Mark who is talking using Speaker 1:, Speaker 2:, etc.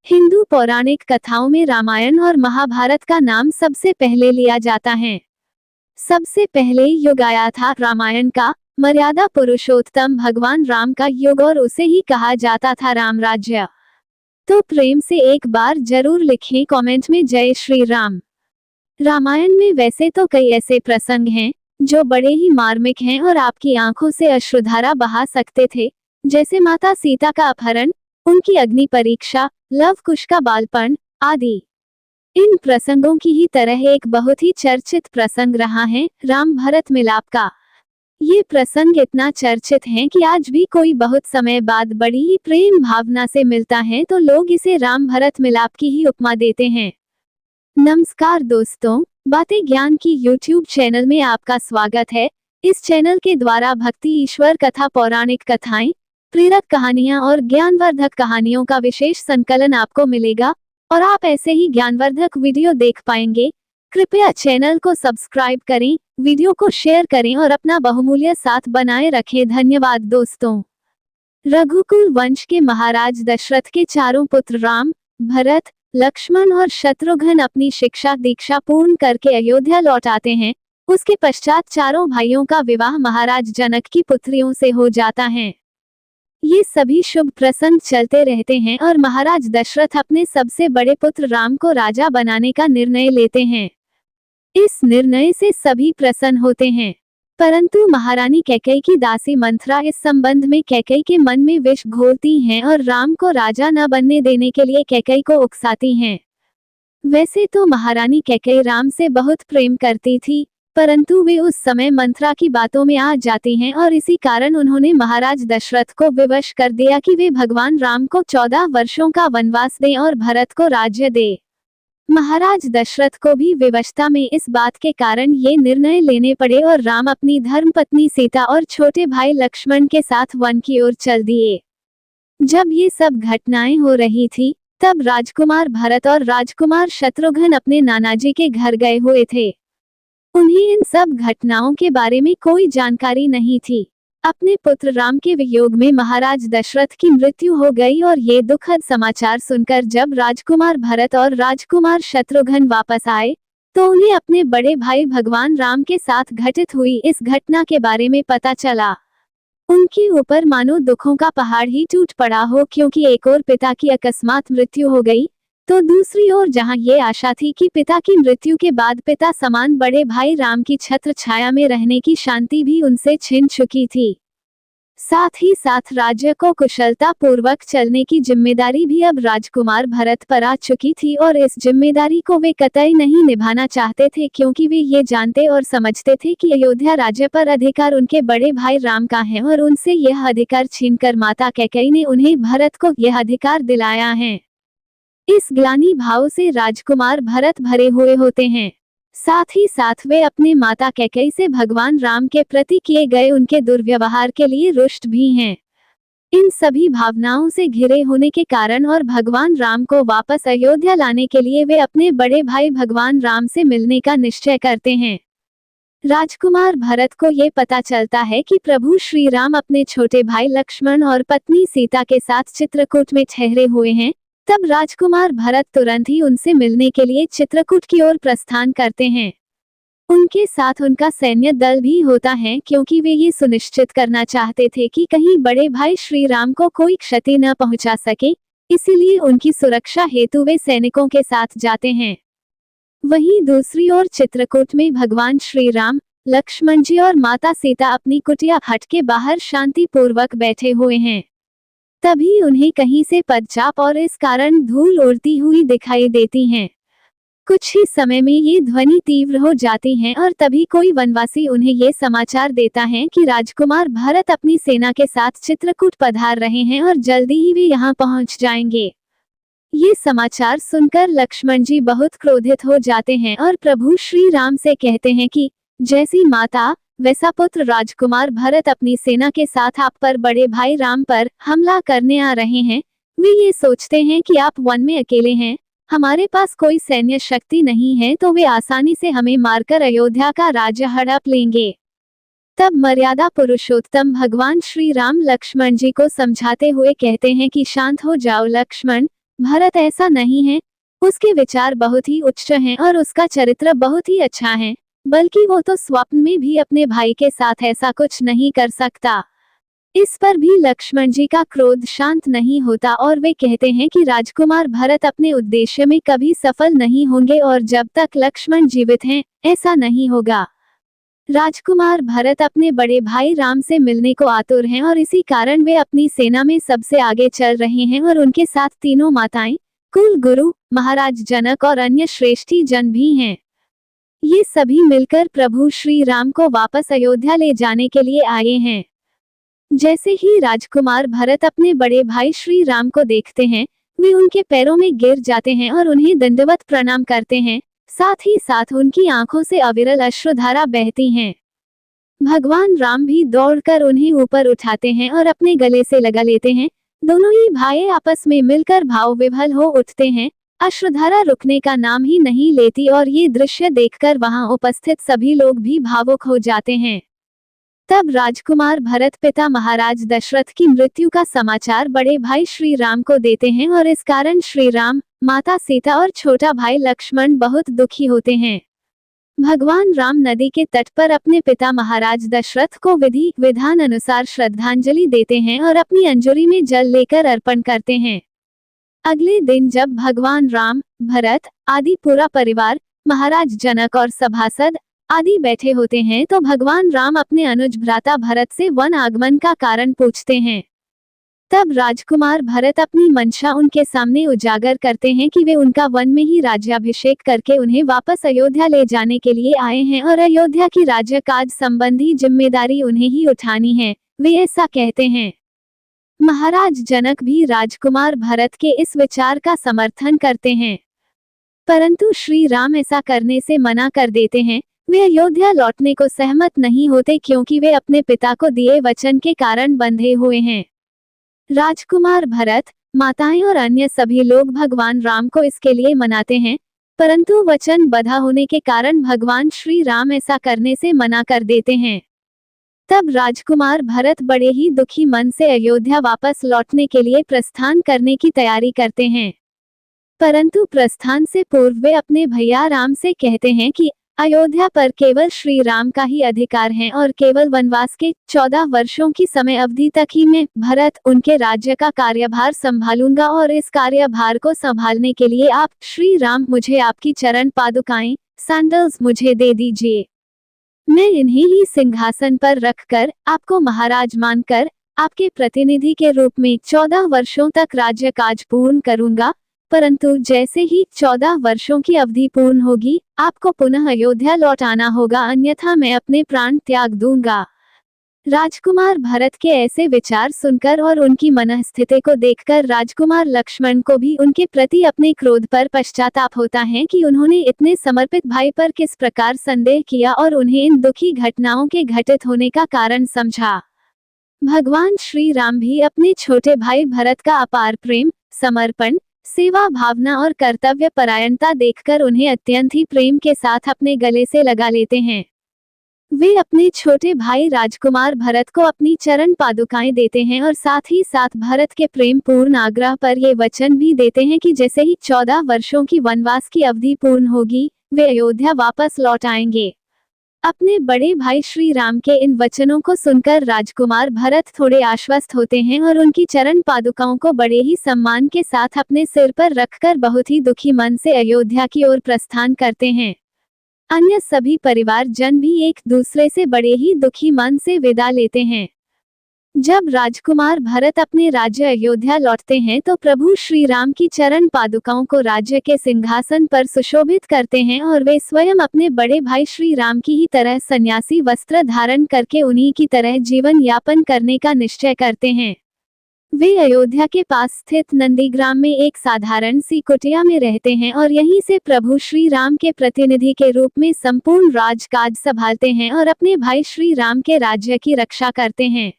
Speaker 1: हिंदू पौराणिक कथाओं में रामायण और महाभारत का नाम सबसे पहले लिया जाता है। सबसे पहले युग आया था रामायण का, मर्यादा पुरुषोत्तम भगवान राम का युग, और उसे ही कहा जाता था राम राज्य। तो प्रेम से एक बार जरूर लिखें कमेंट में जय श्री राम। रामायण में वैसे तो कई ऐसे प्रसंग हैं जो बड़े ही मार्मिक हैं और आपकी आंखों से अश्रुधारा बहा सकते थे, जैसे माता सीता का अपहरण, उनकी अग्नि परीक्षा, लव कुश का बालपन आदि। इन प्रसंगों की ही तरह एक बहुत ही चर्चित प्रसंग रहा है राम भरत मिलाप का। ये प्रसंग इतना चर्चित है कि आज भी कोई बहुत समय बाद बड़ी ही प्रेम भावना से मिलता है तो लोग इसे राम भरत मिलाप की ही उपमा देते हैं। नमस्कार दोस्तों, बातें ज्ञान की यूट्यूब चैनल में आपका स्वागत है। इस चैनल के द्वारा भक्ति, ईश्वर कथा, पौराणिक कथाएं, प्रेरक कहानियां और ज्ञानवर्धक कहानियों का विशेष संकलन आपको मिलेगा और आप ऐसे ही ज्ञानवर्धक वीडियो देख पाएंगे। कृपया चैनल को सब्सक्राइब करें, वीडियो को शेयर करें और अपना बहुमूल्य साथ बनाए रखें। धन्यवाद दोस्तों। रघुकुल वंश के महाराज दशरथ के चारों पुत्र राम, भरत, लक्ष्मण और शत्रुघ्न अपनी शिक्षा दीक्षा पूर्ण करके अयोध्या लौट आते हैं। उसके पश्चात चारों भाइयों का विवाह महाराज जनक की पुत्रियों से हो जाता है। ये सभी शुभ प्रसंग चलते रहते हैं और महाराज दशरथ अपने सबसे बड़े पुत्र राम को राजा बनाने का निर्णय लेते हैं। इस निर्णय से सभी प्रसन्न होते हैं, परंतु महारानी कैकेयी की दासी मंथरा इस संबंध में कैकेयी के मन में विष घोलती हैं और राम को राजा न बनने देने के लिए कैकेयी को उकसाती हैं। वैसे तो महारानी कैकेयी राम से बहुत प्रेम करती थी, परंतु वे उस समय मंथरा की बातों में आ जाती हैं और इसी कारण उन्होंने महाराज दशरथ को विवश कर दिया कि वे भगवान राम को 14 वर्षों का वनवास दें और भरत को राज्य दे। महाराज दशरथ को भी विवशता में इस बात के कारण ये निर्णय लेने पड़े और राम अपनी धर्मपत्नी सीता और छोटे भाई लक्ष्मण के साथ वन की ओर चल दिए। जब ये सब घटनाएं हो रही थी, तब राजकुमार भरत और राजकुमार शत्रुघ्न अपने नानाजी के घर गए हुए थे। उन्हें इन सब घटनाओं के बारे में कोई जानकारी नहीं थी। अपने पुत्र राम के वियोग में महाराज दशरथ की मृत्यु हो गई और ये दुखद समाचार सुनकर जब राजकुमार भरत और राजकुमार शत्रुघ्न वापस आए, तो उन्हें अपने बड़े भाई भगवान राम के साथ घटित हुई इस घटना के बारे में पता चला। उनके ऊपर मानो दुखों का पहाड़ ही टूट पड़ा हो, क्योंकि एक ओर पिता की अकस्मात मृत्यु हो गई, तो दूसरी ओर जहां ये आशा थी कि पिता की मृत्यु के बाद पिता समान बड़े भाई राम की छत्र छाया में रहने की शांति भी उनसे छिन चुकी थी। साथ ही साथ राज्य को कुशलता पूर्वक चलने की जिम्मेदारी भी अब राजकुमार भरत पर आ चुकी थी और इस जिम्मेदारी को वे कतई नहीं निभाना चाहते थे, क्योंकि वे ये जानते और समझते थे कि अयोध्या राज्य पर अधिकार उनके बड़े भाई राम का है और उनसे यह अधिकार छीनकर माता कैकेयी ने उन्हें भरत को यह अधिकार दिलाया है। इस ग्लानि भाव से राजकुमार भरत भरे हुए होते हैं। साथ ही साथ वे अपने माता कैकेयी से भगवान राम के प्रति किए गए उनके दुर्व्यवहार के लिए रुष्ट भी हैं। इन सभी भावनाओं से घिरे होने के कारण और भगवान राम को वापस अयोध्या लाने के लिए वे अपने बड़े भाई भगवान राम से मिलने का निश्चय करते हैं। राजकुमार भरत को ये पता चलता है कि प्रभु श्री राम अपने छोटे भाई लक्ष्मण और पत्नी सीता के साथ चित्रकूट में ठहरे हुए हैं। तब राजकुमार भरत तुरंत ही उनसे मिलने के लिए चित्रकूट की ओर प्रस्थान करते हैं। उनके साथ उनका सैन्य दल भी होता है, क्योंकि वे ये सुनिश्चित करना चाहते थे कि कहीं बड़े भाई श्री राम को कोई क्षति न पहुंचा सके, इसीलिए उनकी सुरक्षा हेतु वे सैनिकों के साथ जाते हैं। वहीं दूसरी ओर चित्रकूट में भगवान श्री राम, लक्ष्मण जी और माता सीता अपनी कुटिया हट के बाहर शांति पूर्वक बैठे हुए हैं। तभी उन्हें कहीं से पदचाप और इस कारण धूल उड़ती हुई दिखाई देती हैं। कुछ ही समय में ये ध्वनि तीव्र हो जाती है और तभी कोई वनवासी उन्हें ये समाचार देता है कि राजकुमार भरत अपनी सेना के साथ चित्रकूट पधार रहे हैं और जल्दी ही वे यहाँ पहुँच जाएंगे। ये समाचार सुनकर लक्ष्मण जी बहुत क्रोधित हो जाते हैं और प्रभु श्री राम से कहते हैं कि जैसी माता वैसा पुत्र राजकुमार भरत अपनी सेना के साथ आप पर, बड़े भाई राम पर हमला करने आ रहे हैं। वे ये सोचते हैं कि आप वन में अकेले हैं, हमारे पास कोई सैन्य शक्ति नहीं है, तो वे आसानी से हमें मारकर अयोध्या का राज्य हड़प लेंगे। तब मर्यादा पुरुषोत्तम भगवान श्री राम लक्ष्मण जी को समझाते हुए कहते हैं कि शांत हो जाओ लक्ष्मण, भरत ऐसा नहीं है। उसके विचार बहुत ही उच्च हैं और उसका चरित्र बहुत ही अच्छा है, बल्कि वो तो स्वप्न में भी अपने भाई के साथ ऐसा कुछ नहीं कर सकता। इस पर भी लक्ष्मण जी का क्रोध शांत नहीं होता और वे कहते हैं कि राजकुमार भरत अपने उद्देश्य में कभी सफल नहीं होंगे और जब तक लक्ष्मण जीवित हैं, ऐसा नहीं होगा। राजकुमार भरत अपने बड़े भाई राम से मिलने को आतुर हैं और इसी कारण वे अपनी सेना में सबसे आगे चल रहे हैं और उनके साथ तीनों माताएं, कुल गुरु, महाराज जनक और अन्य श्रेष्ठी जन भी हैं। ये सभी मिलकर प्रभु श्री राम को वापस अयोध्या ले जाने के लिए आए हैं। जैसे ही राजकुमार भरत अपने बड़े भाई श्री राम को देखते हैं, वे उनके पैरों में गिर जाते हैं और उन्हें दंडवत प्रणाम करते हैं। साथ ही साथ उनकी आंखों से अविरल अश्रुधारा बहती हैं। भगवान राम भी दौड़कर उन्हें ऊपर उठाते हैं और अपने गले से लगा लेते हैं। दोनों ही भाई आपस में मिलकर भाव विभल हो उठते हैं। अश्रुधारा रुकने का नाम ही नहीं लेती और ये दृश्य देखकर वहां उपस्थित सभी लोग भी भावुक हो जाते हैं। तब राजकुमार भरत पिता महाराज दशरथ की मृत्यु का समाचार बड़े भाई श्री राम को देते हैं और इस कारण श्री राम, माता सीता और छोटा भाई लक्ष्मण बहुत दुखी होते हैं। भगवान राम नदी के तट पर अपने पिता महाराज दशरथ को विधि विधान अनुसार श्रद्धांजलि देते हैं और अपनी अंजलि में जल लेकर अर्पण करते हैं। अगले दिन जब भगवान राम, भरत आदि पूरा परिवार, महाराज जनक और सभासद आदि बैठे होते हैं तो भगवान राम अपने अनुज भ्राता भरत से वन आगमन का कारण पूछते हैं। तब राजकुमार भरत अपनी मंशा उनके सामने उजागर करते हैं कि वे उनका वन में ही राज्याभिषेक करके उन्हें वापस अयोध्या ले जाने के लिए आए हैं और अयोध्या की राज्य काज संबंधी जिम्मेदारी उन्हें ही उठानी है। वे ऐसा कहते हैं। महाराज जनक भी राजकुमार भरत के इस विचार का समर्थन करते हैं, परंतु श्री राम ऐसा करने से मना कर देते हैं। वे अयोध्या लौटने को सहमत नहीं होते क्योंकि वे अपने पिता को दिए वचन के कारण बंधे हुए हैं। राजकुमार भरत, माताएं और अन्य सभी लोग भगवान राम को इसके लिए मनाते हैं, परंतु वचन बंधा होने के कारण भगवान श्री राम ऐसा करने से मना कर देते हैं। तब राजकुमार भरत बड़े ही दुखी मन से अयोध्या वापस लौटने के लिए प्रस्थान करने की तैयारी करते हैं, परंतु प्रस्थान से पूर्व वे अपने भैया राम से कहते हैं कि अयोध्या पर केवल श्री राम का ही अधिकार है और केवल वनवास के 14 वर्षों की समय अवधि तक ही मैं भरत उनके राज्य का कार्यभार संभालूंगा और इस कार्यभार को संभालने के लिए आप श्री राम मुझे आपकी चरण पादुकाएं, सैंडल्स मुझे दे दीजिए। मैं इन्हें ही सिंहासन पर रखकर आपको महाराज मानकर आपके प्रतिनिधि के रूप में 14 वर्षों तक राज्य काज पूर्ण करूंगा, परंतु जैसे ही 14 वर्षों की अवधि पूर्ण होगी आपको पुनः अयोध्या लौट आना होगा, अन्यथा मैं अपने प्राण त्याग दूंगा। राजकुमार भरत के ऐसे विचार सुनकर और उनकी मनस्थिति को देखकर राजकुमार लक्ष्मण को भी उनके प्रति अपने क्रोध पर पश्चाताप होता है कि उन्होंने इतने समर्पित भाई पर किस प्रकार संदेह किया और उन्हें इन दुखी घटनाओं के घटित होने का कारण समझा। भगवान श्री राम भी अपने छोटे भाई भरत का अपार प्रेम, समर्पण, सेवा भावना और कर्तव्य परायणता देखकर उन्हें अत्यंत ही प्रेम के साथ अपने गले से लगा लेते हैं। वे अपने छोटे भाई राजकुमार भरत को अपनी चरण पादुकाएं देते हैं और साथ ही साथ भरत के प्रेम पूर्ण आग्रह पर ये वचन भी देते हैं कि जैसे ही 14 वर्षों की वनवास की अवधि पूर्ण होगी वे अयोध्या वापस लौट आएंगे। अपने बड़े भाई श्री राम के इन वचनों को सुनकर राजकुमार भरत थोड़े आश्वस्त होते हैं और उनकी चरण पादुकाओं को बड़े ही सम्मान के साथ अपने सिर पर रखकर बहुत ही दुखी मन से अयोध्या की ओर प्रस्थान करते हैं। अन्य सभी परिवार जन भी एक दूसरे से बड़े ही दुखी मन से विदा लेते हैं। जब राजकुमार भरत अपने राज्य अयोध्या लौटते हैं तो प्रभु श्री राम की चरण पादुकाओं को राज्य के सिंहासन पर सुशोभित करते हैं और वे स्वयं अपने बड़े भाई श्री राम की ही तरह सन्यासी वस्त्र धारण करके उन्हीं की तरह जीवन यापन करने का निश्चय करते हैं। वे अयोध्या के पास स्थित नंदीग्राम में एक साधारण सी कुटिया में रहते हैं और यहीं से प्रभु श्री राम के प्रतिनिधि के रूप में संपूर्ण राजकाज संभालते हैं और अपने भाई श्री राम के राज्य की रक्षा करते हैं।